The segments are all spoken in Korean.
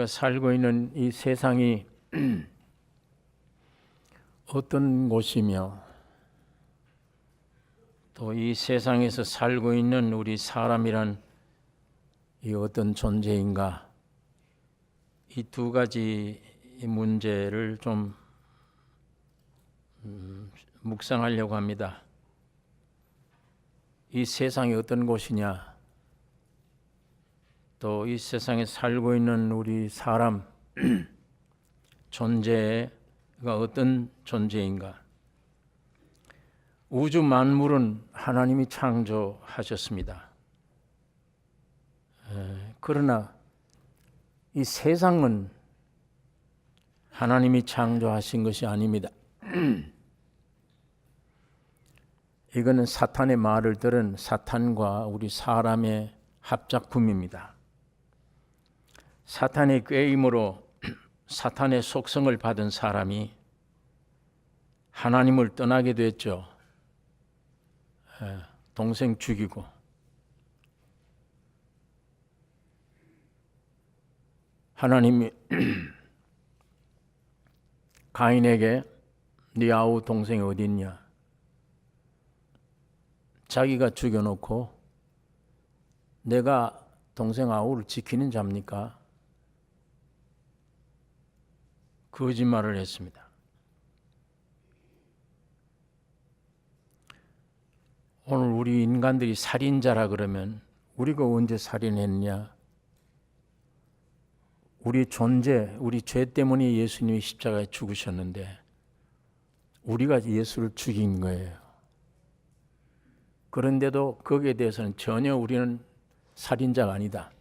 우리가 살고 있는 이 세상이 어떤 곳이며 또 이 세상에서 살고 있는 우리 사람이란 이 어떤 존재인가, 이 두 가지 문제를 좀 묵상하려고 합니다. 이 세상이 어떤 곳이냐, 또 이 세상에 살고 있는 우리 사람 존재가 어떤 존재인가. 우주 만물은 하나님이 창조하셨습니다. 그러나 이 세상은 하나님이 창조하신 것이 아닙니다. 이거는 사탄의 말을 들은 사탄과 우리 사람의 합작품입니다. 사탄의 꾀임으로 사탄의 속성을 받은 사람이 하나님을 떠나게 됐죠. 동생 죽이고, 하나님이 가인에게 네 아우 동생이 어디 있냐, 자기가 죽여놓고 내가 동생 아우를 지키는 자입니까? 거짓말을 했습니다. 오늘 우리 인간들이 살인자라 그러면 우리가 언제 살인했냐? 우리 존재, 우리 죄 때문에 예수님이 십자가에 죽으셨는데 우리가 예수를 죽인 거예요. 그런데도 거기에 대해서는 전혀 우리는 살인자가 아니다.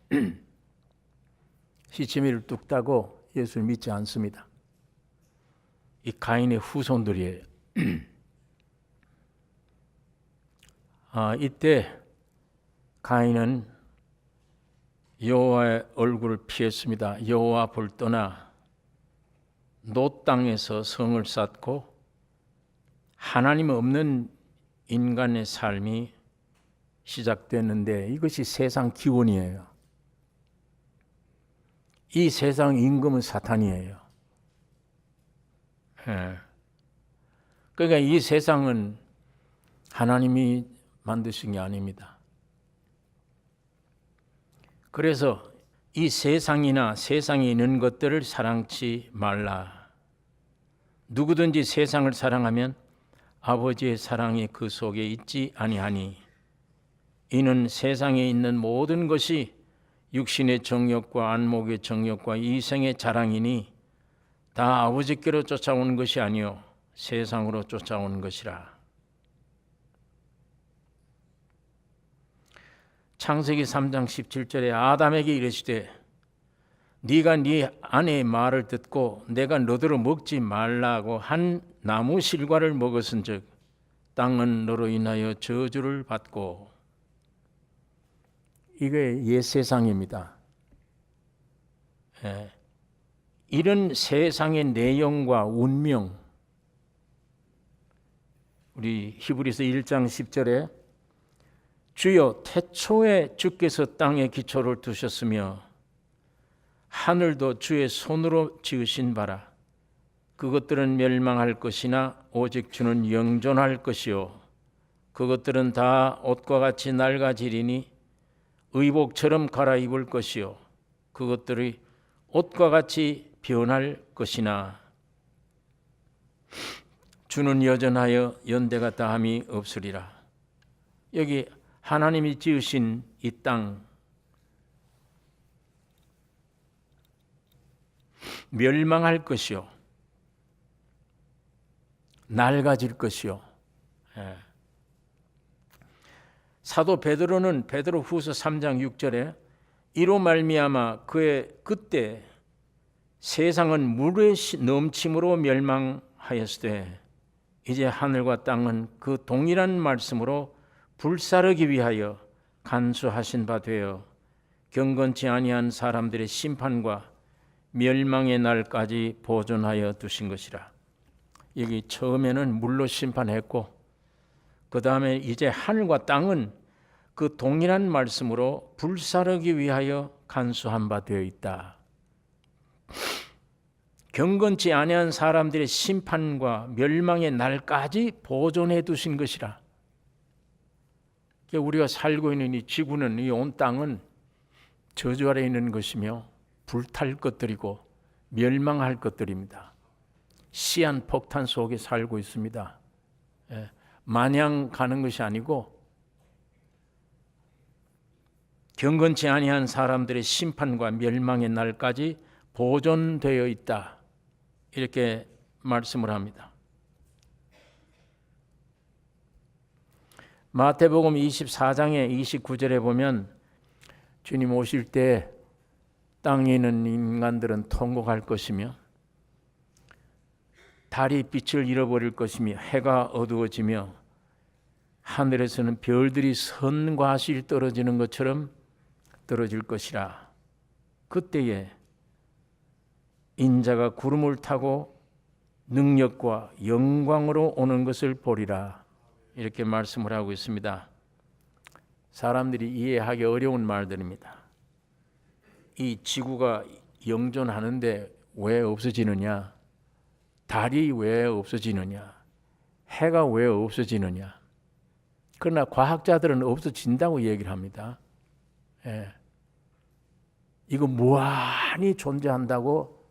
시치미를 뚝 따고 예수를 믿지 않습니다. 이 가인의 후손들이에요. 이때 가인은 여호와의 얼굴을 피했습니다. 여호와 볼 떠나 노 땅에서 성을 쌓고 하나님 없는 인간의 삶이 시작됐는데 이것이 세상 기원이에요. 이 세상 임금은 사탄이에요. 그러니까 이 세상은 하나님이 만드신 게 아닙니다. 그래서 이 세상이나 세상에 있는 것들을 사랑치 말라. 누구든지 세상을 사랑하면 아버지의 사랑이 그 속에 있지 아니하니 이는 세상에 있는 모든 것이 육신의 정욕과 안목의 정욕과 이생의 자랑이니 다 아버지께로 쫓아오는 것이 아니요 세상으로 쫓아오는 것이라. 창세기 3장 17절에 아담에게 이르시되 네가 네 아내의 말을 듣고 내가 너더러 먹지 말라고 한 나무 실과를 먹었은즉 땅은 너로 인하여 저주를 받고. 이게 옛 세상입니다. 이런 세상의 내용과 운명, 우리 히브리서 1장 10절에 주여 태초에 주께서 땅에 기초를 두셨으며 하늘도 주의 손으로 지으신 바라. 그것들은 멸망할 것이나 오직 주는 영존할 것이요 그것들은 다 옷과 같이 낡아지리니 의복처럼 갈아입을 것이요 그것들이 옷과 같이 변할 것이나 주는 여전하여 연대가 다함이 없으리라. 여기 하나님이 지으신 이 땅 멸망할 것이요 낡아질 것이요. 사도 베드로는 베드로후서 3장 6절에 이로 말미암아 그때 세상은 물의 넘침으로 멸망하였으되 이제 하늘과 땅은 그 동일한 말씀으로 불사르기 위하여 간수하신 바 되어 경건치 아니한 사람들의 심판과 멸망의 날까지 보존하여 두신 것이라. 여기 처음에는 물로 심판했고 그 다음에 이제 하늘과 땅은 그 동일한 말씀으로 불사르기 위하여 간수한 바 되어 있다. 경건치 아니한 사람들의 심판과 멸망의 날까지 보존해 두신 것이라. 우리가 살고 있는 이 지구는, 이 온 땅은 저주 아래 있는 것이며 불탈 것들이고 멸망할 것들입니다. 시한폭탄 속에 살고 있습니다. 마냥 가는 것이 아니고 경건치 아니한 사람들의 심판과 멸망의 날까지 보존되어 있다, 이렇게 말씀을 합니다. 마태복음 24장의 29절에 보면 주님 오실 때 땅에 있는 인간들은 통곡할 것이며 달이 빛을 잃어버릴 것이며 해가 어두워지며 하늘에서는 별들이 선과실 떨어지는 것처럼 떨어질 것이라. 그때에 인자가 구름을 타고 능력과 영광으로 오는 것을 보리라, 이렇게 말씀을 하고 있습니다. 사람들이 이해하기 어려운 말들입니다. 이 지구가 영존하는데 왜 없어지느냐? 달이 왜 없어지느냐? 해가 왜 없어지느냐? 그러나 과학자들은 없어진다고 얘기를 합니다. 이거 무한히 존재한다고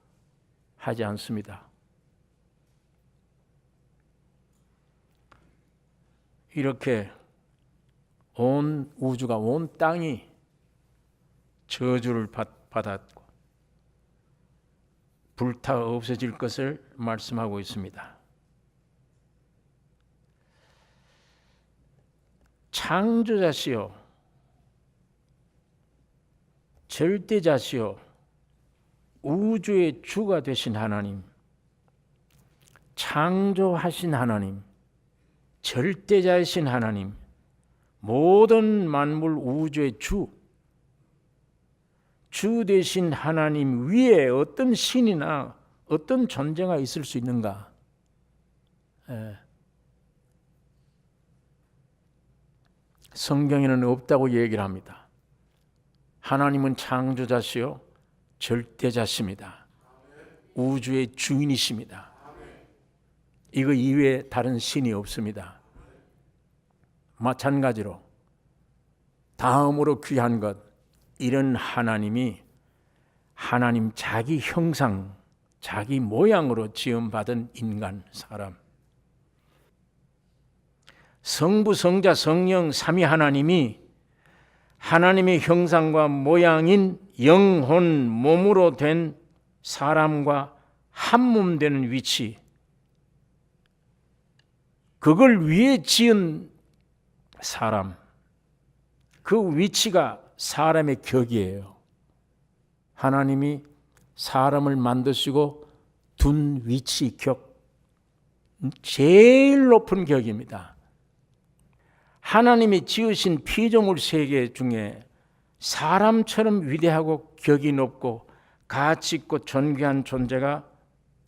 하지 않습니다. 이렇게 온 우주가, 온 땅이 저주를 받았고 불타 없어질 것을 말씀하고 있습니다. 창조자시요 절대자시요 우주의 주가 되신 하나님, 창조하신 하나님, 절대자이신 하나님, 모든 만물 우주의 주 되신 하나님 위에 어떤 신이나 어떤 존재가 있을 수 있는가? 성경에는 없다고 얘기를 합니다. 하나님은 창조자시요 절대자십니다. 우주의 주인이십니다. 이거 이외에 다른 신이 없습니다. 마찬가지로 다음으로 귀한 것, 이런 하나님이 하나님 자기 형상, 자기 모양으로 지음받은 인간, 사람. 성부, 성자, 성령 삼위 하나님이 하나님의 형상과 모양인 영혼, 몸으로 된 사람과 한 몸 되는 위치, 그걸 위해 지은 사람, 그 위치가 사람의 격이에요. 하나님이 사람을 만드시고 둔 위치, 격, 제일 높은 격입니다. 하나님이 지으신 피조물 세계 중에 사람처럼 위대하고 격이 높고 가치 있고 존귀한 존재가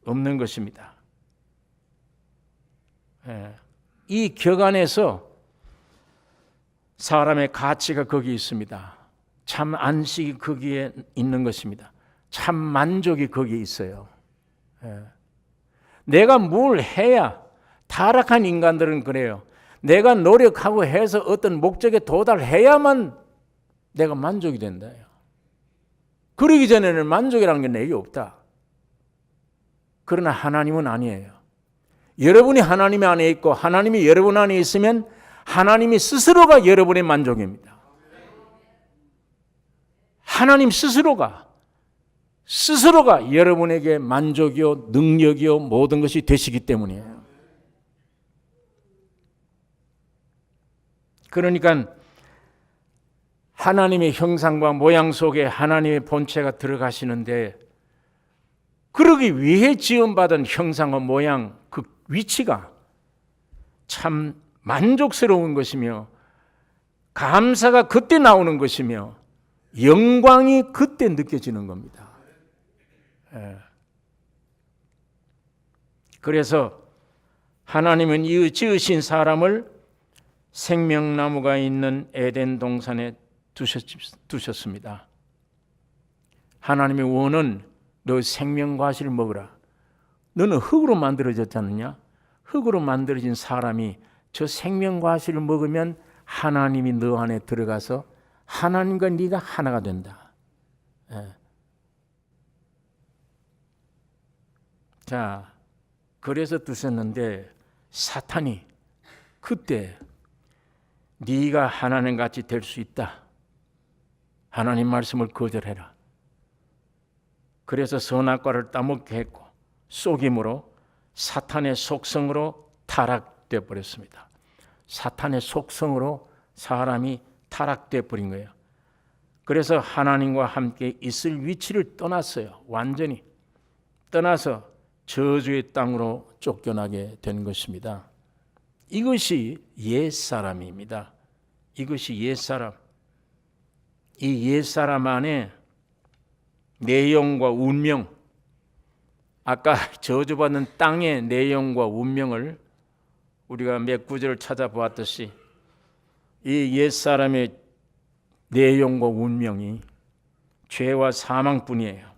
없는 것입니다. 이 격 안에서 사람의 가치가 거기 있습니다. 참 안식이 거기에 있는 것입니다. 참 만족이 거기에 있어요. 내가 뭘 해야, 타락한 인간들은 그래요. 내가 노력하고 해서 어떤 목적에 도달해야만 내가 만족이 된다. 그러기 전에는 만족이라는 게 내게 없다. 그러나 하나님은 아니에요. 여러분이 하나님 안에 있고 하나님이 여러분 안에 있으면 하나님이 스스로가 여러분의 만족입니다. 하나님 스스로가 여러분에게 만족이요 능력이요 모든 것이 되시기 때문이에요. 그러니까 하나님의 형상과 모양 속에 하나님의 본체가 들어가시는데, 그러기 위해 지음받은 형상과 모양, 그 위치가 참 만족스러운 것이며 감사가 그때 나오는 것이며 영광이 그때 느껴지는 겁니다. 그래서 하나님은 이 지으신 사람을 생명나무가 있는 에덴 동산에 두셨습니다. 하나님의 원은 너 생명과실을 먹으라. 너는 흙으로 만들어졌지 않느냐? 흙으로 만들어진 사람이 저 생명과실을 먹으면 하나님이 너 안에 들어가서 하나님과 네가 하나가 된다. 예. 자, 그래서 두셨는데 사탄이 그때 네가 하나님같이 될 수 있다. 하나님 말씀을 거절해라. 그래서 선악과를 따먹게 했고 속임으로 사탄의 속성으로 타락되어 버렸습니다. 사탄의 속성으로 사람이 타락되어 버린 거예요. 그래서 하나님과 함께 있을 위치를 떠났어요. 완전히 떠나서 저주의 땅으로 쫓겨나게 된 것입니다. 이것이 옛사람입니다. 이것이 옛사람. 이 옛사람 안에 내용과 운명, 아까 저주받는 땅의 내용과 운명을 우리가 몇 구절을 찾아보았듯이 이 옛사람의 내용과 운명이 죄와 사망뿐이에요.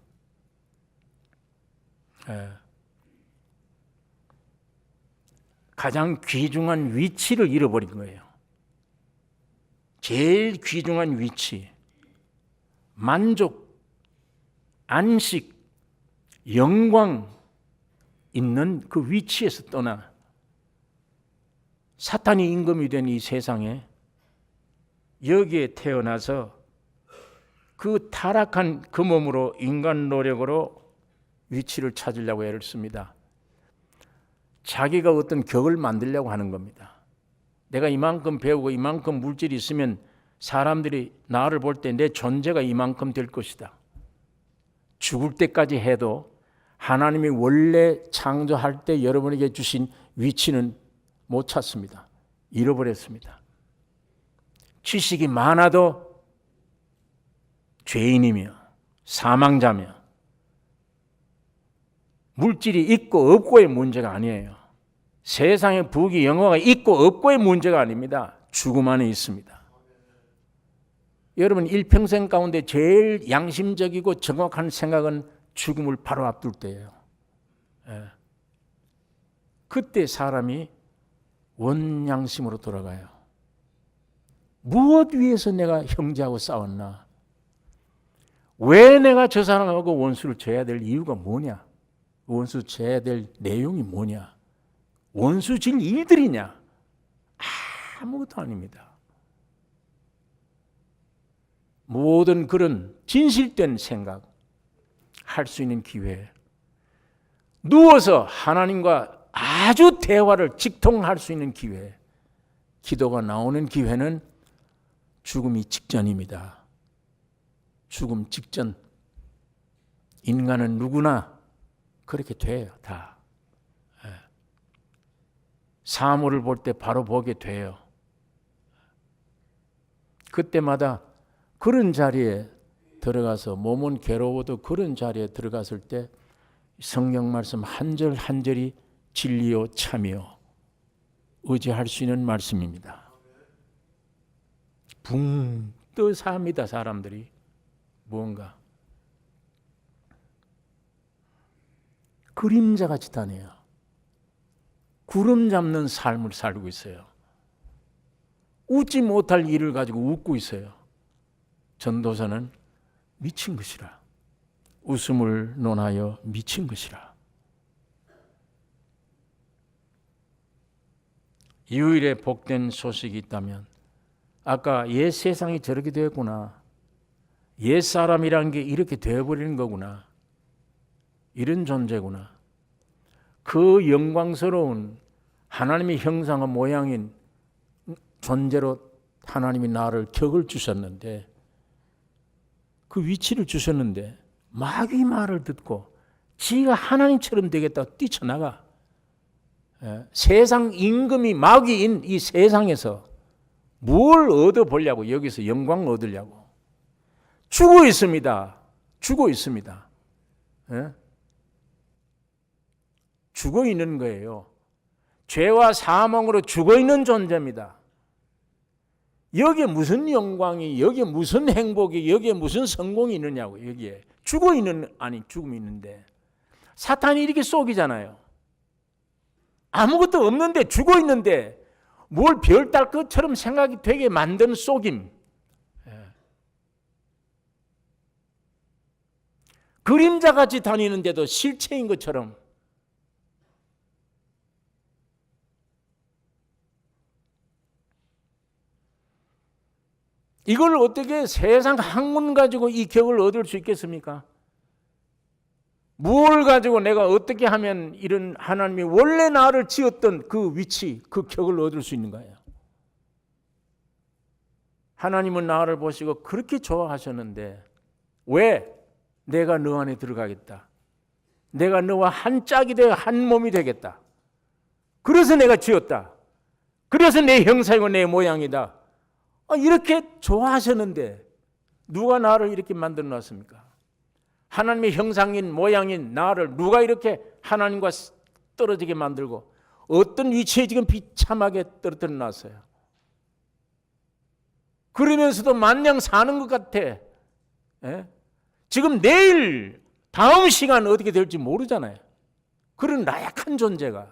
가장 귀중한 위치를 잃어버린 거예요. 제일 귀중한 위치, 만족, 안식, 영광 있는 그 위치에서 떠나 사탄이 임금이 된 이 세상에 여기에 태어나서 그 타락한 그 몸으로 인간 노력으로 위치를 찾으려고 애를 씁니다. 자기가 어떤 격을 만들려고 하는 겁니다. 내가 이만큼 배우고 이만큼 물질이 있으면 사람들이 나를 볼 때 내 존재가 이만큼 될 것이다. 죽을 때까지 해도 하나님이 원래 창조할 때 여러분에게 주신 위치는 못 찾습니다. 잃어버렸습니다. 지식이 많아도 죄인이며 사망자며 물질이 있고 없고의 문제가 아니에요. 세상의 부귀 영화가 있고 없고의 문제가 아닙니다. 죽음 안에 있습니다. 여러분 일평생 가운데 제일 양심적이고 정확한 생각은 죽음을 바로 앞둘 때예요. 그때 사람이 원양심으로 돌아가요. 무엇 위해서 내가 형제하고 싸웠나? 왜 내가 저 사람하고 원수를 져야 될 이유가 뭐냐? 원수 져야 될 내용이 뭐냐? 원수 질 일들이냐? 아무것도 아닙니다. 모든 그런 진실된 생각 할 수 있는 기회, 누워서 하나님과 아주 대화를 직통할 수 있는 기회, 기도가 나오는 기회는 죽음이 직전입니다. 죽음 직전. 인간은 누구나 그렇게 돼요. 다. 사물을 볼 때 바로 보게 돼요. 그때마다 그런 자리에 들어가서 몸은 괴로워도 그런 자리에 들어갔을 때 성경 말씀 한 절 한 절이 진리요 참이요 의지할 수 있는 말씀입니다. 붕 떠삽니다. 사람들이 무언가 그림자같이 다녀요. 구름 잡는 삶을 살고 있어요. 웃지 못할 일을 가지고 웃고 있어요. 전도서는 미친 것이라. 웃음을 논하여 미친 것이라. 유일의 복된 소식이 있다면 아까 옛 세상이 저렇게 되었구나. 옛 사람이라는 게 이렇게 되어버리는 거구나. 이런 존재구나. 그 영광스러운 하나님의 형상과 모양인 존재로 하나님이 나를 격을 주셨는데 그 위치를 주셨는데 마귀 말을 듣고 지가 하나님처럼 되겠다고 뛰쳐나가. 세상 임금이 마귀인 이 세상에서 뭘 얻어보려고 여기서 영광을 얻으려고 죽어 있습니다. 죽어 있습니다. 죽어 있는 거예요. 죄와 사망으로 죽어 있는 존재입니다. 여기에 무슨 영광이, 여기에 무슨 행복이, 여기에 무슨 성공이 있느냐고. 여기에 죽음이 있는데 사탄이 이렇게 속이잖아요. 아무것도 없는데 죽어 있는데 뭘 별딸 것처럼 생각이 되게 만드는 속임. 그림자같이 다니는데도 실체인 것처럼. 이걸 어떻게 세상 학문 가지고 이 격을 얻을 수 있겠습니까? 뭘 가지고 내가 어떻게 하면 이런 하나님이 원래 나를 지었던 그 위치, 그 격을 얻을 수 있는 거예요. 하나님은 나를 보시고 그렇게 좋아하셨는데 왜? 내가 너 안에 들어가겠다. 내가 너와 한 짝이 되어 한 몸이 되겠다. 그래서 내가 지었다. 그래서 내 형상이고 내 모양이다. 이렇게 좋아하셨는데 누가 나를 이렇게 만들어 놨습니까? 하나님의 형상인 모양인 나를 누가 이렇게 하나님과 떨어지게 만들고 어떤 위치에 지금 비참하게 떨어뜨려 놨어요. 그러면서도 마냥 사는 것 같아. 지금 내일 다음 시간 어떻게 될지 모르잖아요. 그런 나약한 존재가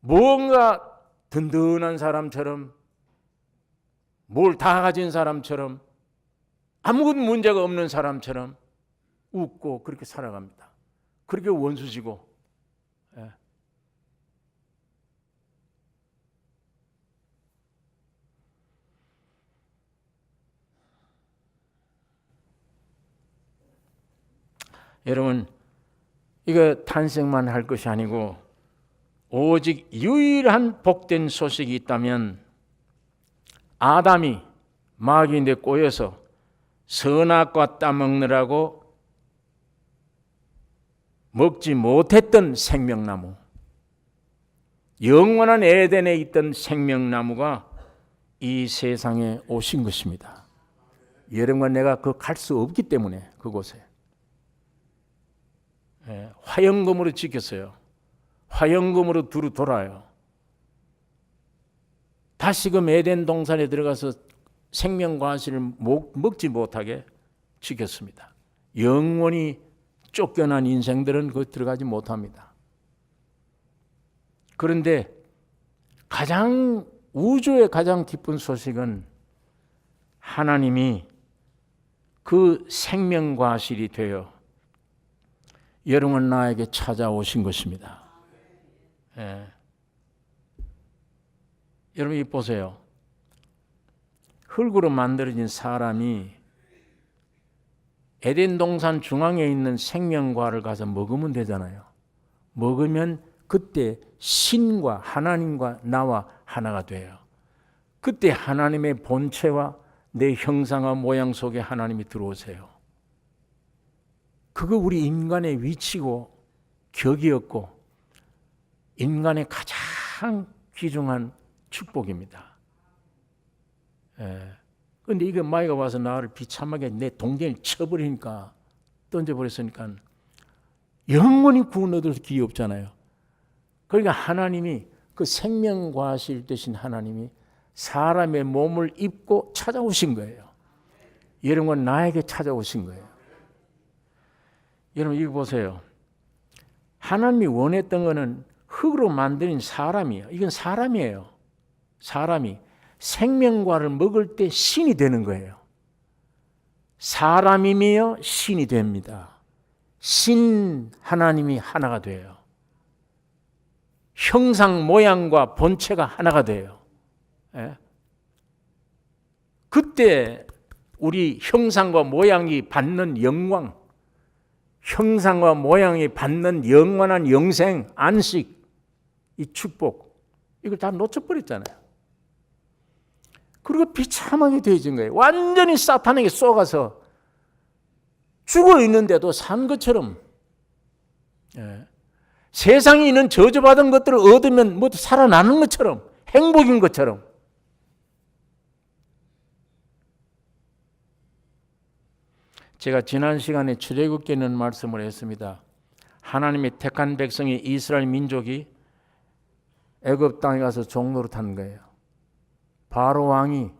뭔가 든든한 사람처럼 뭘 다 가진 사람처럼 아무것도 문제가 없는 사람처럼 웃고 그렇게 살아갑니다. 그렇게 원수지고. 여러분, 이거 탄생만 할 것이 아니고 오직 유일한 복된 소식이 있다면 아담이 마귀인데 꼬여서 선악과 따먹느라고 먹지 못했던 생명나무, 영원한 에덴에 있던 생명나무가 이 세상에 오신 것입니다. 여러분과 내가 갈 수 없기 때문에 그곳에 화영검으로 지켰어요. 화영검으로 두루 돌아요. 다시금 에덴 동산에 들어가서 생명과실을 먹지 못하게 지켰습니다. 영원히 쫓겨난 인생들은 거기 들어가지 못합니다. 그런데 우주의 가장 기쁜 소식은 하나님이 그 생명과실이 되어 여러분 나에게 찾아오신 것입니다. 여러분 이 보세요. 흙으로 만들어진 사람이 에덴 동산 중앙에 있는 생명과를 가서 먹으면 되잖아요. 먹으면 그때 신과 하나님과 나와 하나가 돼요. 그때 하나님의 본체와 내 형상과 모양 속에 하나님이 들어오세요. 그거 우리 인간의 위치고 격이었고 인간의 가장 귀중한 축복입니다. 그런데 이거 마귀가 와서 나를 비참하게 내 동생을 쳐버리니까 던져버렸으니까 영원히 구원 얻을 기회 없잖아요. 그러니까 하나님이 그 생명과실 되신 하나님이 사람의 몸을 입고 찾아오신 거예요. 여러분 나에게 찾아오신 거예요. 여러분 이거 보세요. 하나님이 원했던 것은 흙으로 만든 사람이에요. 이건 사람이에요. 사람이 생명과를 먹을 때 신이 되는 거예요. 사람이며 신이 됩니다. 신 하나님이 하나가 돼요. 형상 모양과 본체가 하나가 돼요. 그때 우리 형상과 모양이 받는 영광, 형상과 모양이 받는 영원한 영생, 안식, 이 축복, 이걸 다 놓쳐버렸잖아요. 그리고 비참하게 되어진 거예요. 완전히 사탄에게 쏘가서 죽어 있는데도 산 것처럼, 세상에 있는 저주받은 것들을 얻으면 뭐 살아나는 것처럼, 행복인 것처럼. 제가 지난 시간에 출애굽기는 말씀을 했습니다. 하나님의 택한 백성이 이스라엘 민족이 애굽 땅에 가서 종노릇한 거예요. 바로 왕이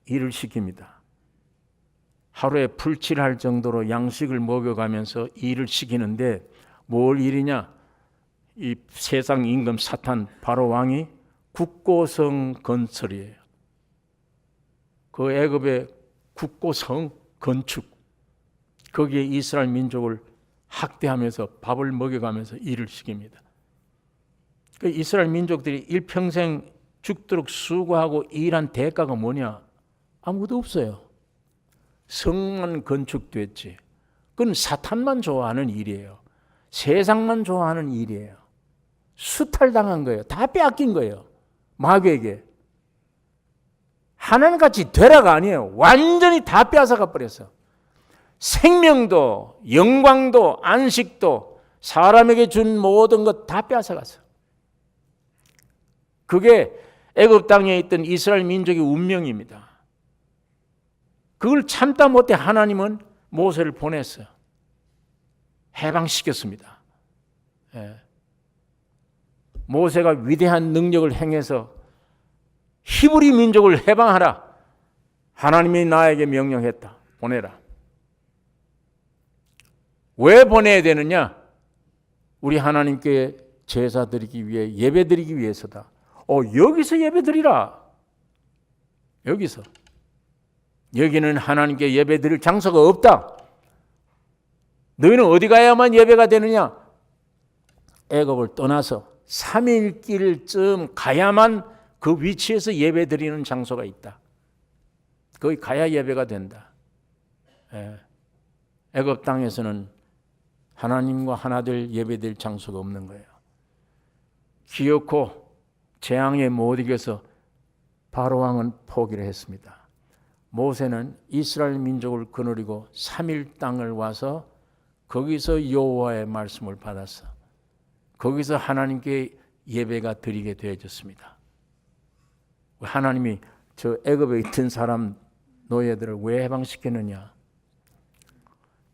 일을 시킵니다. 하루에 풀칠할 정도로 양식을 먹여가면서 일을 시키는데 뭘 일이냐? 이 세상 임금 사탄 바로 왕이 국고성 건설이에요. 그 애굽의 국고성 건축, 거기에 이스라엘 민족을 학대하면서 밥을 먹여가면서 일을 시킵니다. 그 이스라엘 민족들이 일평생 죽도록 수고하고 일한 대가가 뭐냐? 아무것도 없어요. 성만 건축됐지. 그건 사탄만 좋아하는 일이에요. 세상만 좋아하는 일이에요. 수탈당한 거예요. 다 빼앗긴 거예요. 마귀에게. 하나님같이 되라가 아니에요. 완전히 다 빼앗아가 버렸어. 생명도 영광도 안식도 사람에게 준 모든 것 다 빼앗아갔어. 그게 애굽 땅에 있던 이스라엘 민족의 운명입니다. 그걸 참다 못해 하나님은 모세를 보냈어요. 해방시켰습니다. 예. 모세가 위대한 능력을 행해서 히브리 민족을 해방하라. 하나님이 나에게 명령했다. 보내라. 왜 보내야 되느냐? 우리 하나님께 제사 드리기 위해, 예배 드리기 위해서다. 여기서 예배 드리라. 여기서. 여기는 하나님께 예배 드릴 장소가 없다. 너희는 어디 가야만 예배가 되느냐? 애굽을 떠나서 3일 길쯤 가야만 그 위치에서 예배 드리는 장소가 있다. 거기 가야 예배가 된다. 애굽 땅에서는 하나님과 하나 될 예배 드릴 장소가 없는 거예요. 기어코 재앙에 못 이겨서 바로 왕은 포기를 했습니다. 모세는 이스라엘 민족을 거느리고 3일 땅을 와서 거기서 여호와의 말씀을 받았어. 거기서 하나님께 예배가 드리게 되어졌습니다. 하나님이 저 애굽에 있던 사람 노예들을 왜 해방시켰느냐?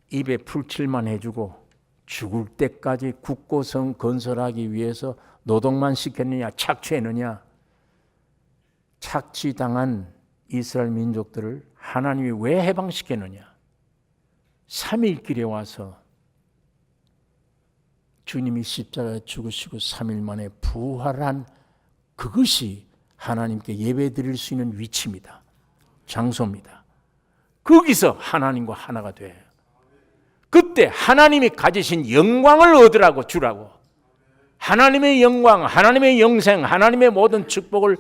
입에 풀칠만 해주고 죽을 때까지 국고성 건설하기 위해서 노동만 시켰느냐? 착취했느냐? 착취당한 이스라엘 민족들을 하나님이 왜 해방시켰느냐? 3일 길에 와서 주님이 십자가에 죽으시고 3일 만에 부활한 그것이 하나님께 예배드릴 수 있는 위치입니다. 장소입니다. 거기서 하나님과 하나가 돼요. 그때 하나님이 가지신 영광을 얻으라고 주라고. 하나님의 영광, 하나님의 영생, 하나님의 모든 축복을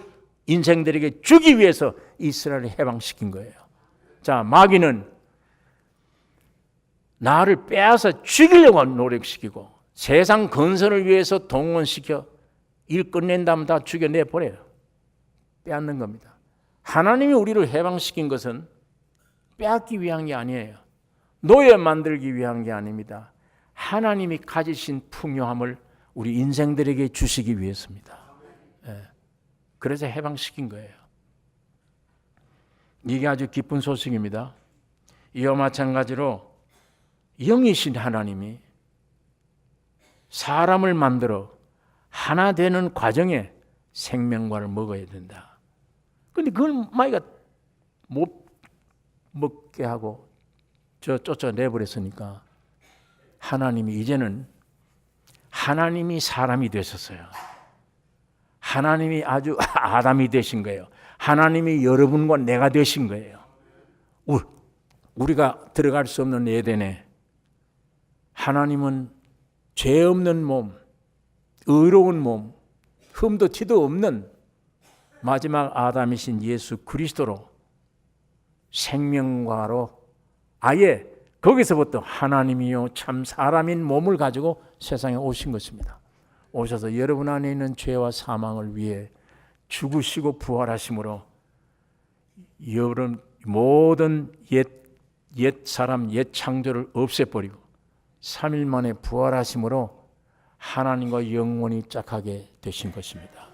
인생들에게 주기 위해서 이스라엘을 해방시킨 거예요. 자, 마귀는 나를 빼앗아 죽이려고 노력시키고 세상 건설을 위해서 동원시켜 일 끝낸 다음 다 죽여내버려요. 빼앗는 겁니다. 하나님이 우리를 해방시킨 것은 빼앗기 위한 게 아니에요. 노예 만들기 위한 게 아닙니다. 하나님이 가지신 풍요함을 우리 인생들에게 주시기 위해서입니다. 그래서 해방시킨 거예요. 이게 아주 기쁜 소식입니다. 이와 마찬가지로 영이신 하나님이 사람을 만들어 하나 되는 과정에 생명과를 먹어야 된다. 그런데 그걸 마귀가 못 먹게 하고 쫓아내버렸으니까 하나님이 이제는 하나님이 사람이 되셨어요. 하나님이 아주 아담이 되신 거예요. 하나님이 여러분과 내가 되신 거예요. 우리가 들어갈 수 없는 에덴에 하나님은 죄 없는 몸, 의로운 몸, 흠도 티도 없는 마지막 아담이신 예수 그리스도로 생명과로 아예 거기서부터 하나님이요 참 사람인 몸을 가지고 세상에 오신 것입니다. 오셔서 여러분 안에 있는 죄와 사망을 위해 죽으시고 부활하심으로 여러분 모든 옛 사람, 옛 창조를 없애버리고 3일 만에 부활하심으로 하나님과 영원히 짝하게 되신 것입니다.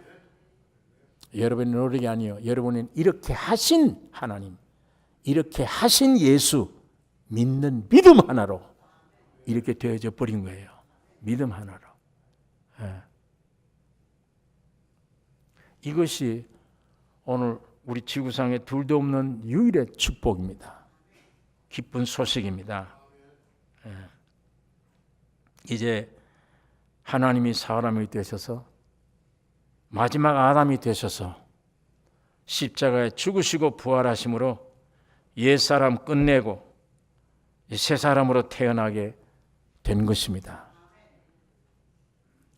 여러분의 노력이 아니요. 여러분은 이렇게 하신 하나님, 이렇게 하신 예수 믿는 믿음 하나로 이렇게 되어져 버린 거예요. 믿음 하나로. 이것이 오늘 우리 지구상에 둘도 없는 유일의 축복입니다. 기쁜 소식입니다. 이제 하나님이 사람이 되셔서 마지막 아담이 되셔서 십자가에 죽으시고 부활하심으로 옛사람 끝내고 새 사람으로 태어나게 된 것입니다.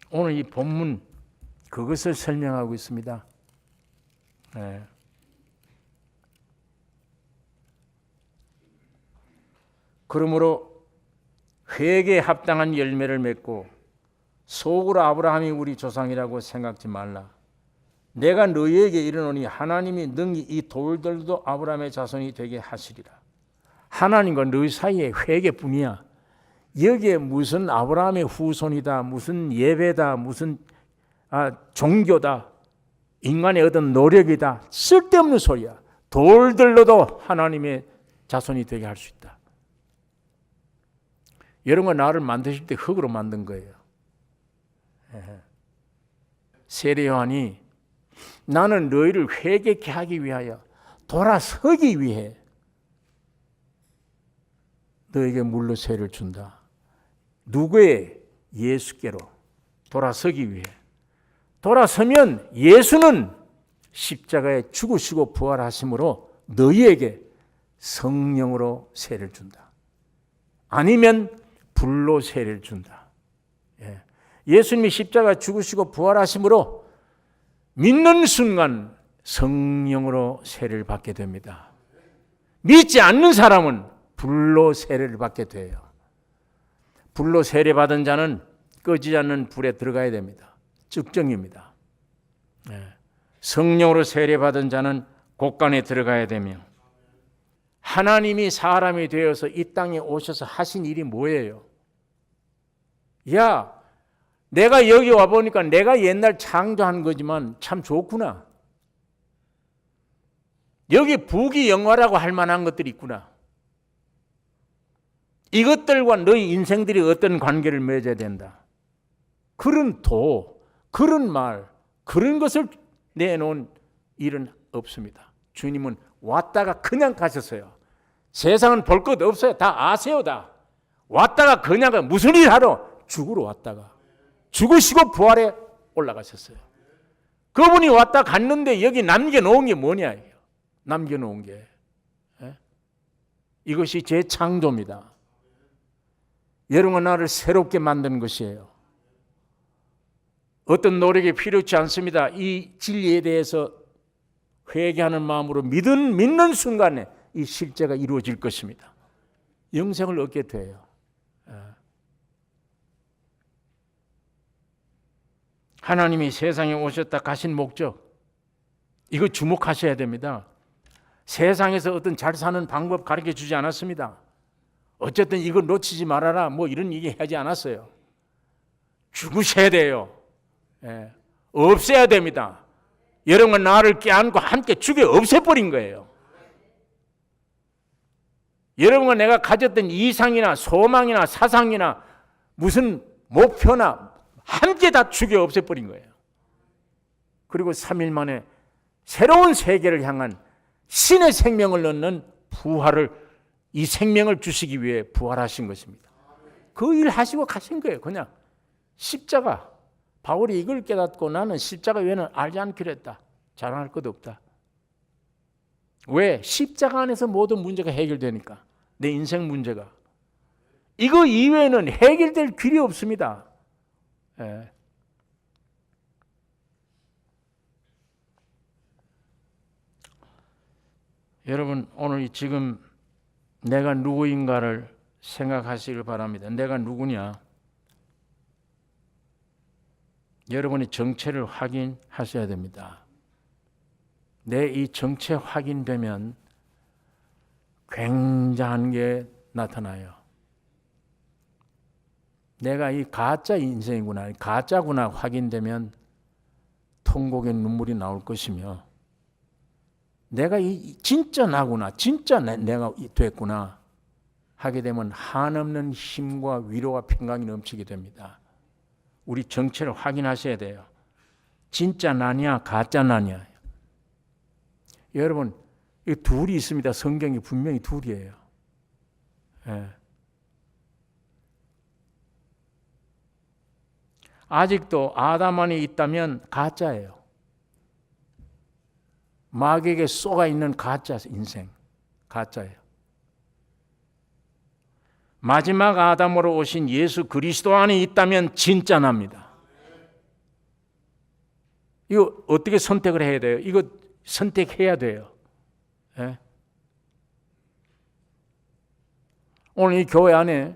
오늘 이 본문 그것을 설명하고 있습니다. 그러므로 회개에 합당한 열매를 맺고 속으로 아브라함이 우리 조상이라고 생각지 말라. 내가 너희에게 이르노니 하나님이 능히 이 돌들도 아브라함의 자손이 되게 하시리라. 하나님과 너희 사이에 회개뿐이야. 여기에 무슨 아브라함의 후손이다, 무슨 예배다, 무슨 종교다, 인간의 어떤 노력이다, 쓸데없는 소리야. 돌들로도 하나님의 자손이 되게 할 수 있다. 여러분과 나를 만드실 때 흙으로 만든 거예요. 세례 요한이 나는 너희를 회개케 하기 위하여 돌아서기 위해 너에게 물로 세를 준다. 누구의? 예수께로 돌아서기 위해. 돌아서면 예수는 십자가에 죽으시고 부활하심으로 너희에게 성령으로 세를 준다. 아니면 불로 세를 준다. 예수님이 십자가에 죽으시고 부활하심으로 믿는 순간 성령으로 세를 받게 됩니다. 믿지 않는 사람은 불로 세례를 받게 돼요. 불로 세례 받은 자는 꺼지지 않는 불에 들어가야 됩니다. 측정입니다. 성령으로 세례 받은 자는 곳간에 들어가야 되며, 하나님이 사람이 되어서 이 땅에 오셔서 하신 일이 뭐예요? 야, 내가 여기 와보니까 내가 옛날 창조한 거지만 참 좋구나. 여기 부귀영화라고 할 만한 것들이 있구나. 이것들과 너희 인생들이 어떤 관계를 맺어야 된다. 그런 도, 그런 말, 그런 것을 내놓은 일은 없습니다. 주님은 왔다가 그냥 가셨어요. 세상은 볼 것 없어요. 다 아세요. 다 왔다가 그냥 무슨 일 하러? 죽으러 왔다가 죽으시고 부활에 올라가셨어요. 그분이 왔다 갔는데 여기 남겨놓은 게 뭐냐? 남겨놓은 게 이것이 제 창조입니다. 여러분과 나를 새롭게 만든 것이에요. 어떤 노력이 필요치 않습니다. 이 진리에 대해서 회개하는 마음으로 믿는 순간에 이 실제가 이루어질 것입니다. 영생을 얻게 돼요. 하나님이 세상에 오셨다 가신 목적, 이거 주목하셔야 됩니다. 세상에서 어떤 잘 사는 방법 가르쳐 주지 않았습니다. 어쨌든 이거 놓치지 말아라 뭐 이런 얘기 하지 않았어요. 죽으셔야 돼요. 없애야 됩니다. 여러분과 나를 껴안고 함께 죽여 없애버린 거예요. 여러분과 내가 가졌던 이상이나 소망이나 사상이나 무슨 목표나 함께 다 죽여 없애버린 거예요. 그리고 3일 만에 새로운 세계를 향한 신의 생명을 얻는 부활을, 이 생명을 주시기 위해 부활하신 것입니다. 그 일 하시고 가신 거예요. 그냥 십자가. 바울이 이걸 깨닫고 나는 십자가 외에는 알지 않기로 했다. 자랑할 것도 없다. 왜? 십자가 안에서 모든 문제가 해결되니까. 내 인생 문제가. 이거 이외에는 해결될 길이 없습니다. 여러분, 오늘 지금 내가 누구인가를 생각하시길 바랍니다. 내가 누구냐? 여러분의 정체를 확인하셔야 됩니다. 내 이 정체 확인되면 굉장한 게 나타나요. 내가 이 가짜 인생이구나, 가짜구나 확인되면 통곡의 눈물이 나올 것이며, 내가 이 진짜 나구나, 진짜 내가 됐구나 하게 되면 한없는 힘과 위로와 평강이 넘치게 됩니다. 우리 정체를 확인하셔야 돼요. 진짜 나냐, 가짜 나냐. 여러분, 이 둘이 있습니다. 성경이 분명히 둘이에요. 예. 아직도 아담 안에 있다면 가짜예요. 마귀에게 쏘가 있는 가짜 인생, 가짜예요. 마지막 아담으로 오신 예수 그리스도 안에 있다면 진짜 납니다. 이거 어떻게 선택을 해야 돼요? 이거 선택해야 돼요. 예? 오늘 이 교회 안에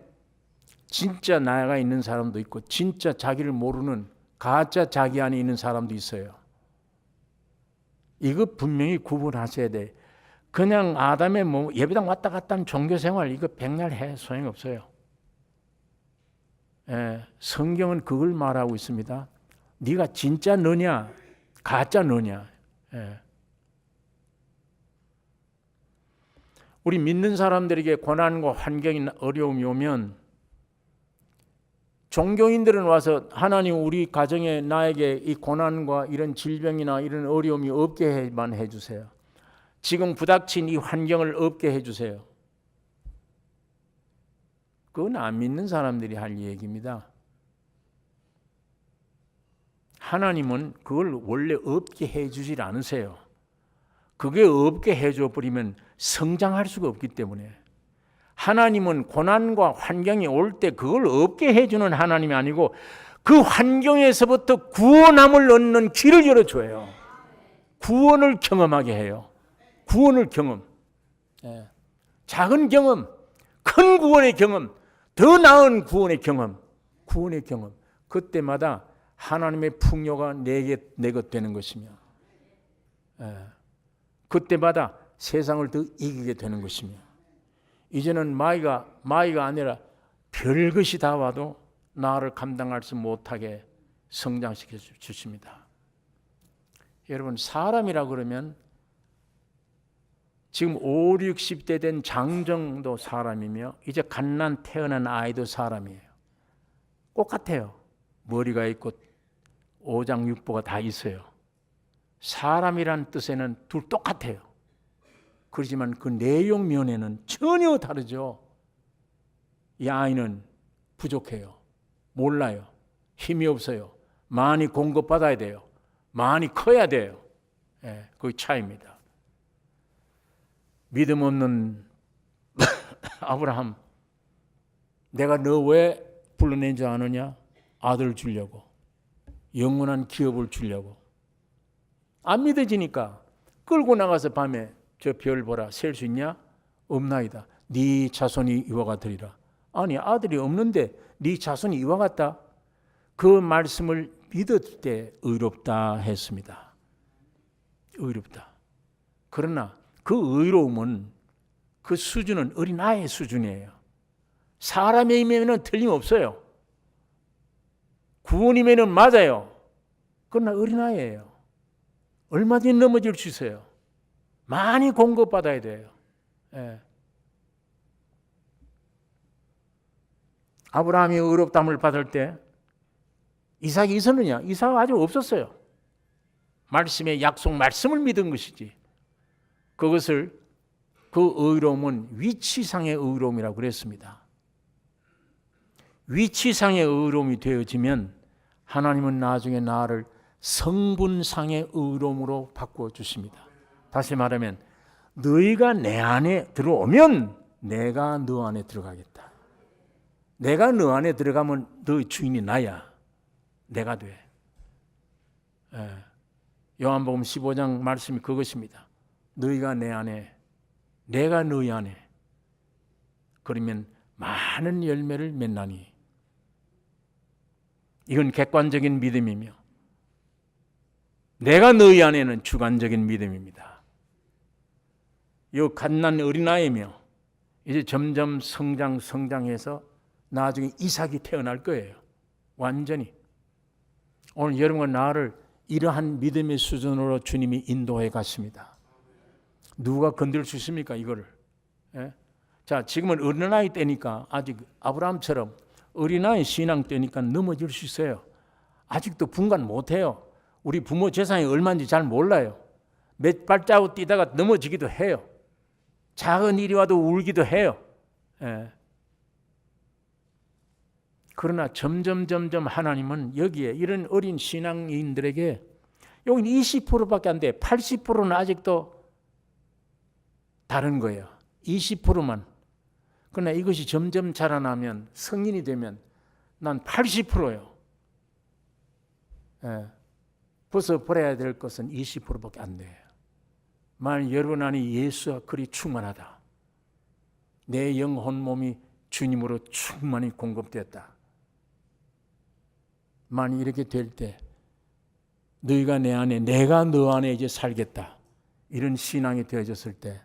진짜 나가 있는 사람도 있고 진짜 자기를 모르는 가짜 자기 안에 있는 사람도 있어요. 이거 분명히 구분하셔야 돼. 그냥 아담의 예배당 왔다 갔다 하는 종교생활 이거 백날 해 소용없어요. 예, 성경은 그걸 말하고 있습니다. 네가 진짜 너냐 가짜 너냐. 예. 우리 믿는 사람들에게 고난과 환경이 어려움이 오면 종교인들은 와서 하나님 우리 가정에 나에게 이 고난과 이런 질병이나 이런 어려움이 없게만 해주세요. 지금 부닥친 이 환경을 없게 해주세요. 그건 안 믿는 사람들이 할 얘기입니다. 하나님은 그걸 원래 없게 해주질 않으세요. 그게 없게 해줘 버리면 성장할 수가 없기 때문에. 하나님은 고난과 환경이 올 때 그걸 없게 해주는 하나님이 아니고 그 환경에서부터 구원함을 얻는 길을 열어줘요. 구원을 경험하게 해요. 구원을 경험. 예. 작은 경험, 큰 구원의 경험, 더 나은 구원의 경험, 구원의 경험. 그때마다 하나님의 풍요가 내 것 되는 것이며, 예. 그때마다 세상을 더 이기게 되는 것이며, 이제는 마이가 아니라 별것이 다 와도 나를 감당할 수 못하게 성장시켜 주십니다. 여러분, 사람이라 그러면 지금 5, 60대 된 장정도 사람이며 이제 갓난 태어난 아이도 사람이에요. 똑같아요. 머리가 있고 오장육부가 다 있어요. 사람이란 뜻에는 둘 똑같아요. 그렇지만 그 내용 면에는 전혀 다르죠. 이 아이는 부족해요. 몰라요. 힘이 없어요. 많이 공급받아야 돼요. 많이 커야 돼요. 예, 그 차이입니다. 믿음 없는 아브라함, 내가 너 왜 불러낸 줄 아느냐? 아들 주려고, 영원한 기업을 주려고. 안 믿어지니까 끌고 나가서 밤에 저 별 보라, 셀 수 있냐? 없나이다. 네 자손이 이와 같으리라. 아니, 아들이 없는데 네 자손이 이와 같다? 그 말씀을 믿을 때 의롭다 했습니다. 의롭다. 그러나 그 의로움은, 그 수준은 어린아이의 수준이에요. 사람의 힘에는 틀림없어요. 구원임에는 맞아요. 그러나 어린아이예요. 얼마든지 넘어질 수 있어요. 많이 공급받아야 돼요. 예. 아브라함이 의롭다함을 받을 때 이삭이 있었느냐? 이삭은 아직 없었어요. 말씀의 약속 말씀을 믿은 것이지. 그것을, 그 의로움은 위치상의 의로움이라고 그랬습니다. 위치상의 의로움이 되어지면 하나님은 나중에 나를 성분상의 의로움으로 바꾸어 주십니다. 다시 말하면 너희가 내 안에 들어오면 내가 너 안에 들어가겠다. 내가 너 안에 들어가면 너의 주인이 나야. 내가 돼. 예. 요한복음 15장 말씀이 그것입니다. 너희가 내 안에, 내가 너희 안에. 그러면 많은 열매를 맺나니. 이건 객관적인 믿음이며, 내가 너희 안에는 주관적인 믿음입니다. 이 갓난 어린아이며 이제 점점 성장해서 나중에 이삭이 태어날 거예요. 완전히. 오늘 여러분과 나를 이러한 믿음의 수준으로 주님이 인도해 갔습니다. 누가 건들 수 있습니까, 이거를? 예? 자, 지금은 어린아이 때니까, 아직 아브라함처럼 어린아이 신앙 때니까 넘어질 수 있어요. 아직도 분간 못해요. 우리 부모 재산이 얼마인지 잘 몰라요. 몇 발자국 뛰다가 넘어지기도 해요. 작은 일이 와도 울기도 해요. 예. 그러나 점점 하나님은 여기에 이런 어린 신앙인들에게 여기는 20%밖에 안 돼. 80%는 아직도 다른 거예요. 20%만. 그러나 이것이 점점 자라나면 성인이 되면 난 80%예요. 예. 벗어버려야 될 것은 20%밖에 안 돼요. 만약 여러분 안에 예수와 그리 충만하다. 내 영혼 몸이 주님으로 충만히 공급되었다. 만약 이렇게 될 때 너희가 내 안에 내가 너 안에 이제 살겠다. 이런 신앙이 되어졌을 때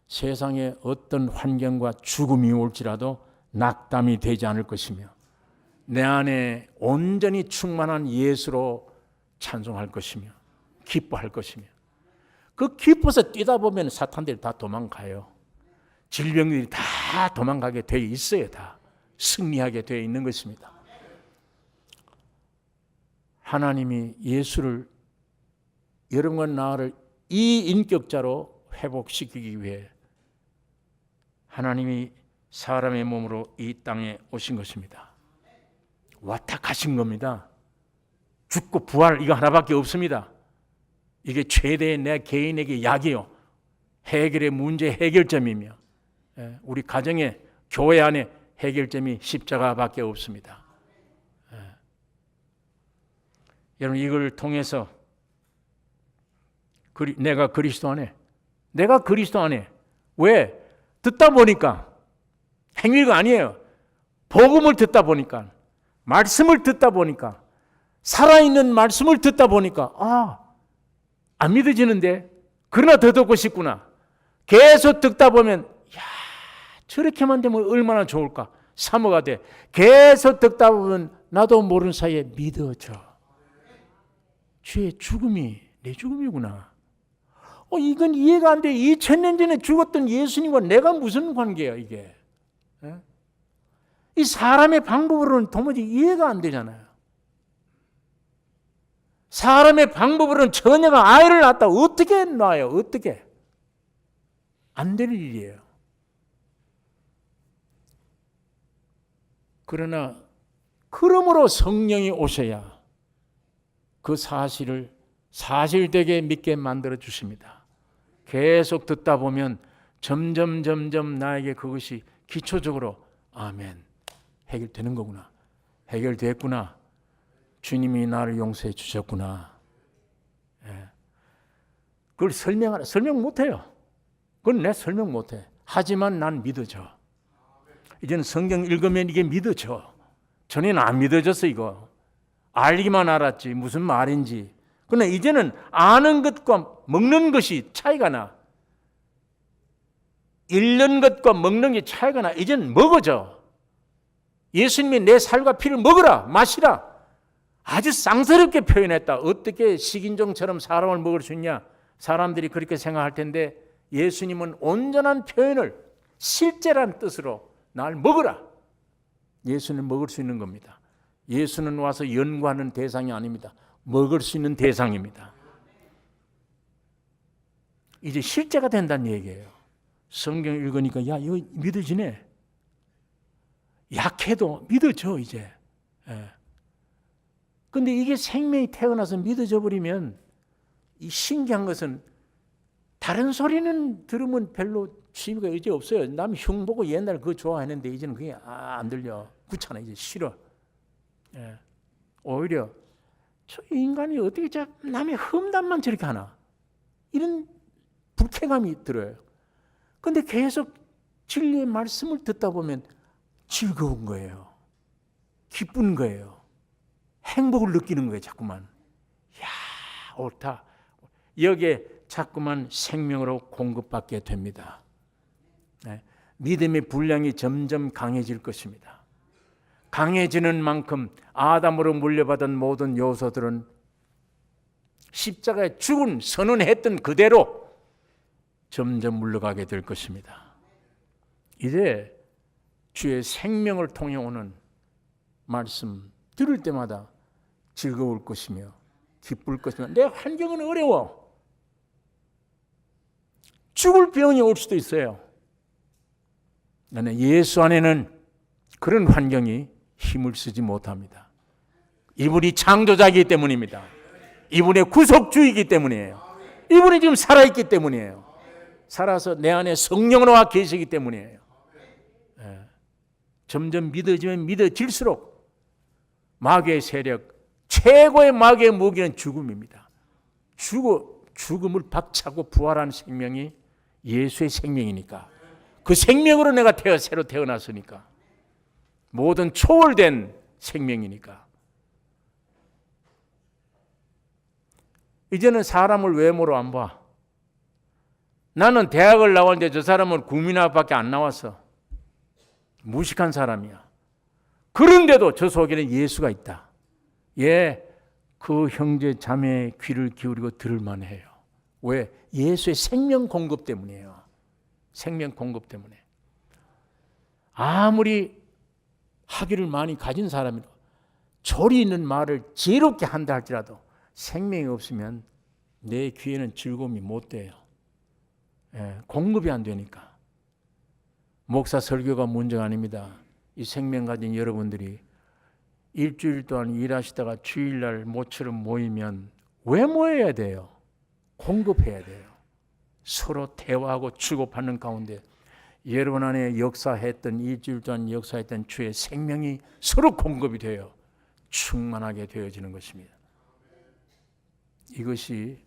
세상에 어떤 환경과 죽음이 올지라도 낙담이 되지 않을 것이며 내 안에 온전히 충만한 예수로 찬송할 것이며 기뻐할 것이며 그 기뻐서 뛰다 보면 사탄들이 다 도망가요. 질병들이 다 도망가게 되어 있어요. 다 승리하게 되어 있는 것입니다. 하나님이 예수를 여러분과 나를 이 인격자로 회복시키기 위해 하나님이 사람의 몸으로 이 땅에 오신 것입니다. 왔다 가신 겁니다. 죽고 부활 이거 하나밖에 없습니다. 이게 최대의 내 개인에게 약이요. 해결의 문제 해결점이며 우리 가정의 교회 안에 해결점이 십자가밖에 없습니다. 여러분 이걸 통해서 내가 그리스도 안에 왜? 듣다 보니까 행위가 아니에요. 복음을 듣다 보니까 말씀을 듣다 보니까 살아있는 말씀을 듣다 보니까 안 믿어지는데 그러나 더 듣고 싶구나. 계속 듣다 보면 저렇게만 되면 얼마나 좋을까. 사모가 돼. 계속 듣다 보면 나도 모르는 사이에 믿어져. 주의 죽음이 내 죽음이구나. 이건 이해가 안 돼. 2000년 전에 죽었던 예수님과 내가 무슨 관계야 이게. 이 사람의 방법으로는 도무지 이해가 안 되잖아요. 사람의 방법으로는 처녀가 아이를 낳았다. 어떻게 낳아요? 어떻게? 안 될 일이에요. 그러므로 성령이 오셔야 그 사실을 사실되게 믿게 만들어 주십니다. 계속 듣다 보면 점점 나에게 그것이 기초적으로 아멘 해결되는 거구나. 해결됐구나. 주님이 나를 용서해 주셨구나. 그걸 설명 못해요. 그건 내 설명 못해. 하지만 난 믿어져. 이제는 성경 읽으면 이게 믿어져. 전에는 안 믿어졌어 이거. 알기만 알았지 무슨 말인지. 그러나 이제는 아는 것과 먹는 것이 차이가 나. 읽는 것과 먹는 게 차이가 나. 이제는 먹어져. 예수님이 내 살과 피를 먹으라 마시라. 아주 쌍스럽게 표현했다. 어떻게 식인종처럼 사람을 먹을 수 있냐. 사람들이 그렇게 생각할 텐데 예수님은 온전한 표현을 실제란 뜻으로 날 먹으라. 예수는 먹을 수 있는 겁니다. 예수는 와서 연구하는 대상이 아닙니다. 먹을 수 있는 대상입니다. 이제 실제가 된다는 얘기예요. 성경 읽으니까 이거 믿어지네. 약해도 믿어져 이제. 근데 이게 생명이 태어나서 믿어져 버리면 이 신기한 것은 다른 소리는 들으면 별로 취미가 이제 없어요. 남 흉 보고 옛날 그거 좋아했는데 이제는 그게 안 들려. 귀찮아 이제 싫어. 오히려 저 인간이 어떻게 남의 험담만 저렇게 하나 이런 불쾌감이 들어요. 근데 계속 진리의 말씀을 듣다 보면 즐거운 거예요. 기쁜 거예요. 행복을 느끼는 거예요. 자꾸만. 옳다. 여기에 자꾸만 생명으로 공급받게 됩니다. 믿음의 분량이 점점 강해질 것입니다. 강해지는 만큼 아담으로 물려받은 모든 요소들은 십자가에 선언했던 그대로 점점 물러가게 될 것입니다. 이제 주의 생명을 통해 오는 말씀 들을 때마다 즐거울 것이며 기쁠 것이며 내 환경은 어려워. 죽을 병이 올 수도 있어요. 나는 예수 안에는 그런 환경이 힘을 쓰지 못합니다. 이분이 창조자이기 때문입니다. 이분의 구속주이기 때문이에요. 이분이 지금 살아있기 때문이에요. 살아서 내 안에 성령으로 와 계시기 때문이에요. 점점 믿어지면 믿어질수록 마귀의 세력, 최고의 마귀의 무기는 죽음입니다. 죽음을 박차고 부활한 생명이 예수의 생명이니까, 그 생명으로 내가 새로 태어났으니까, 모든 초월된 생명이니까. 이제는 사람을 외모로 안 봐. 나는 대학을 나왔는데 저 사람은 국민학밖에 안 나왔어. 무식한 사람이야. 그런데도 저 속에는 예수가 있다. 그 형제 자매의 귀를 기울이고 들을 만해요. 왜? 예수의 생명 공급 때문이에요. 생명 공급 때문에. 아무리 학위를 많이 가진 사람이라도 조리 있는 말을 지혜롭게 한다 할지라도 생명이 없으면 내 귀에는 즐거움이 못 돼요. 공급이 안 되니까. 목사 설교가 문제가 아닙니다. 이 생명 가진 여러분들이 일주일 동안 일하시다가 주일날 모처럼 모이면 왜 모여야 돼요? 공급해야 돼요. 서로 대화하고 주고받는 가운데 여러분 안에 역사했던, 일주일 동안 역사했던 주의 생명이 서로 공급이 되어 충만하게 되어지는 것입니다. 이것이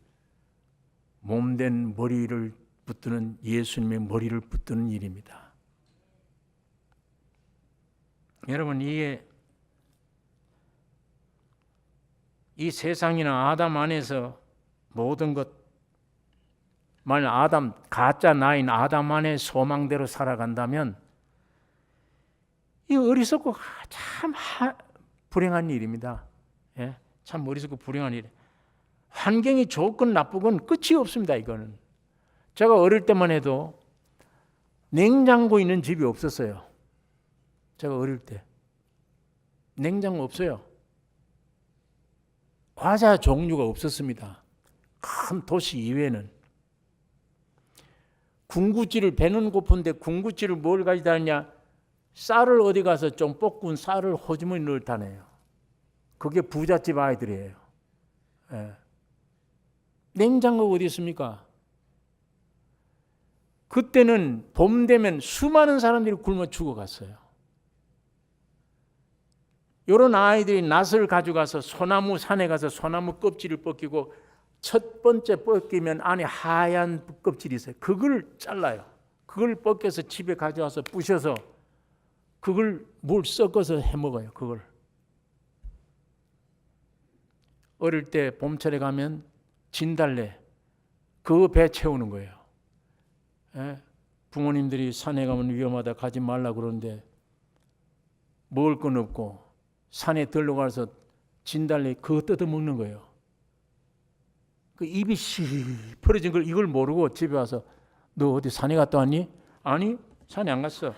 몸된 머리를 붙드는, 예수님의 머리를 붙드는 일입니다. 여러분, 이 세상이나 아담 안에서 모든 것, 만약 가짜 나인 아담 안의 소망대로 살아간다면 이 어리석고 참 불행한 일입니다. 참 어리석고 불행한 일. 환경이 좋건 나쁘건 끝이 없습니다. 이거는 제가 어릴 때만 해도 냉장고 있는 집이 없었어요. 제가 어릴 때 냉장고 없어요. 과자 종류가 없었습니다. 큰 도시 이외에는. 군것질을, 배는 고픈데 군것질을 뭘 가지다 하냐? 쌀을 어디 가서 좀 볶은 쌀을 호주머니 넣다네요. 그게 부잣집 아이들이에요. 냉장고가 어디 있습니까? 그때는 봄 되면 수많은 사람들이 굶어 죽어갔어요. 이런 아이들이 낫을 가져가서 소나무 산에 가서 소나무 껍질을 벗기고, 첫 번째 벗기면 안에 하얀 껍질이 있어요. 그걸 잘라요. 그걸 벗겨서 집에 가져와서 부셔서 그걸 물 섞어서 해먹어요. 그걸. 어릴 때 봄철에 가면 진달래, 그거 배 채우는 거예요. 부모님들이 산에 가면 위험하다 가지 말라 그러는데 먹을 건 없고 산에 들러가서 진달래 그거 뜯어 먹는 거예요. 그 입이 씨 벌어진 걸 이걸 모르고 집에 와서 너 어디 산에 갔다 왔니? 아니, 산에 안 갔어.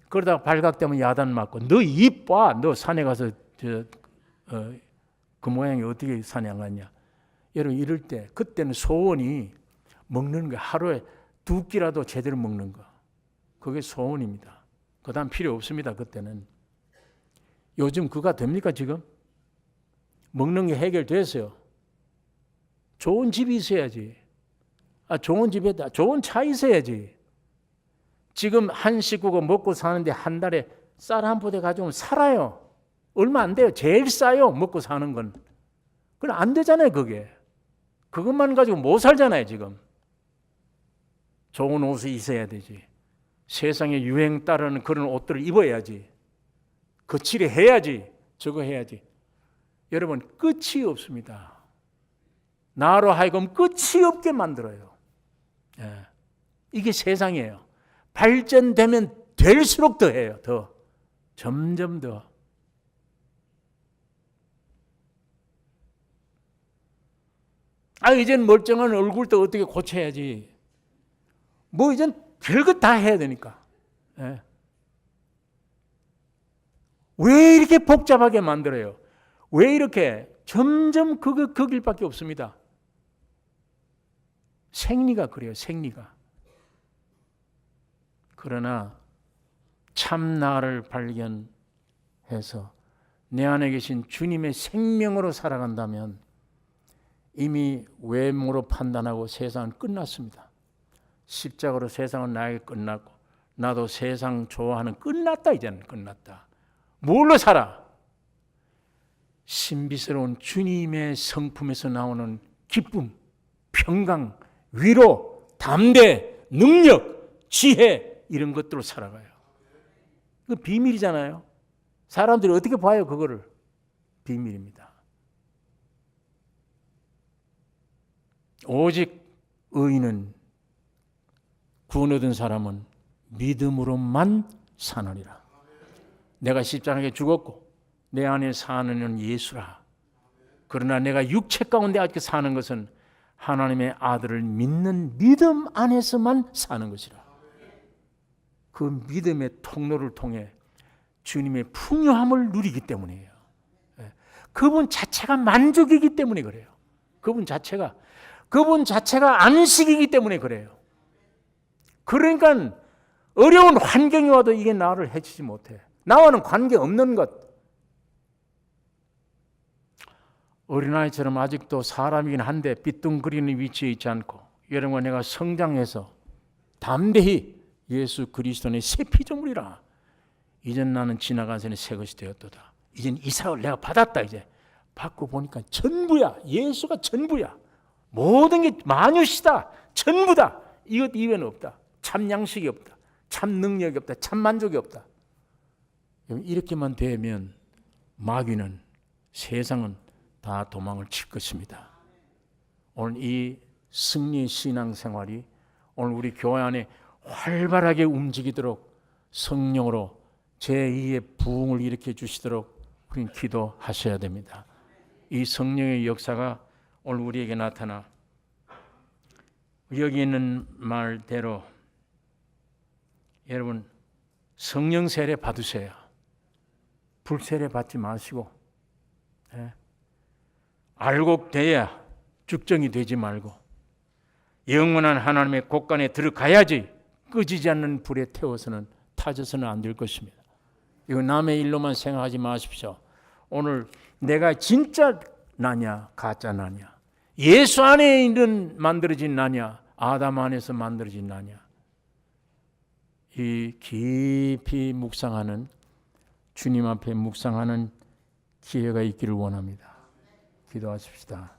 그러다가 발각되면 야단 맞고 너 입 봐. 너 산에 가서 그 모양이 어떻게 산에 안 갔냐. 여러분 이럴 때 그때는 소원이 먹는 거, 하루에 2끼라도 제대로 먹는 거, 그게 소원입니다. 그 다음 필요 없습니다. 그때는. 요즘 그가 됩니까? 지금 먹는 게 해결됐어요. 좋은 집이 있어야지. 좋은 집에다 좋은 차 있어야지. 지금 한 식구가 먹고 사는데 한 달에 쌀 한 포대 가져오면 살아요. 얼마 안 돼요. 제일 싸요. 먹고 사는 건. 그건 안 되잖아요. 그것만 가지고 못 살잖아요. 지금. 좋은 옷이 있어야 되지. 세상의 유행 따르는 그런 옷들을 입어야지. 거칠게 해야지. 저거 해야지. 여러분 끝이 없습니다. 나로 하여금 끝이 없게 만들어요. 이게 세상이에요. 발전되면 될수록 더해요. 더. 점점 더. 이젠 멀쩡한 얼굴도 어떻게 고쳐야지. 뭐 이젠 별것 다 해야 되니까. 왜 이렇게 복잡하게 만들어요? 왜 이렇게 점점 그 길밖에 없습니다. 생리가 그래요. 생리가. 그러나 참 나를 발견해서 내 안에 계신 주님의 생명으로 살아간다면 이미 외모로 판단하고 세상은 끝났습니다. 십자가로 세상은 나에게 끝났고 나도 세상 좋아하는 끝났다. 이제는 끝났다. 뭘로 살아? 신비스러운 주님의 성품에서 나오는 기쁨, 평강, 위로, 담대, 능력, 지혜 이런 것들로 살아가요. 그 비밀이잖아요. 사람들이 어떻게 봐요 그거를? 비밀입니다. 오직 의인은 구원 얻은 사람은 믿음으로만 사느니라. 내가 십자가에 죽었고 내 안에 사는 이는 예수라. 그러나 내가 육체 가운데 아직 사는 것은 하나님의 아들을 믿는 믿음 안에서만 사는 것이라. 그 믿음의 통로를 통해 주님의 풍요함을 누리기 때문이에요. 그분 자체가 만족이기 때문에 그래요. 그분 자체가 안식이기 때문에 그래요. 그러니까 어려운 환경이 와도 이게 나를 해치지 못해. 나와는 관계없는 것. 어린아이처럼 아직도 사람이긴 한데 삐뚤거리는 위치에 있지 않고 여러분과 내가 성장해서 담대히 예수 그리스도의 새 피조물이라. 이젠 나는 지나간 전에 새 것이 되었도다. 이젠 이삭을 내가 받았다. 이제 받고 보니까 전부야. 예수가 전부야. 모든 게 만유시다. 전부다. 이것 이외는 없다. 참 양식이 없다. 참 능력이 없다. 참 만족이 없다. 이렇게만 되면 마귀는, 세상은 다 도망을 칠 것입니다. 오늘 이 승리의 신앙생활이 오늘 우리 교회 안에 활발하게 움직이도록 성령으로 제2의 부흥을 일으켜 주시도록 우리는 기도하셔야 됩니다. 이 성령의 역사가 오늘 우리에게 나타나 여기 있는 말대로 여러분 성령 세례 받으세요. 불 세례 받지 마시고 알곡 돼야 죽정이 되지 말고 영원한 하나님의 곳간에 들어가야지 꺼지지 않는 불에 태워서는 타져서는 안 될 것입니다. 이거 남의 일로만 생각하지 마십시오. 오늘 내가 진짜 나냐 가짜 나냐, 예수 안에 있는 만들어진 나냐 아담 안에서 만들어진 나냐, 이 깊이 묵상하는, 주님 앞에 묵상하는 기회가 있기를 원합니다. 기도하십시다.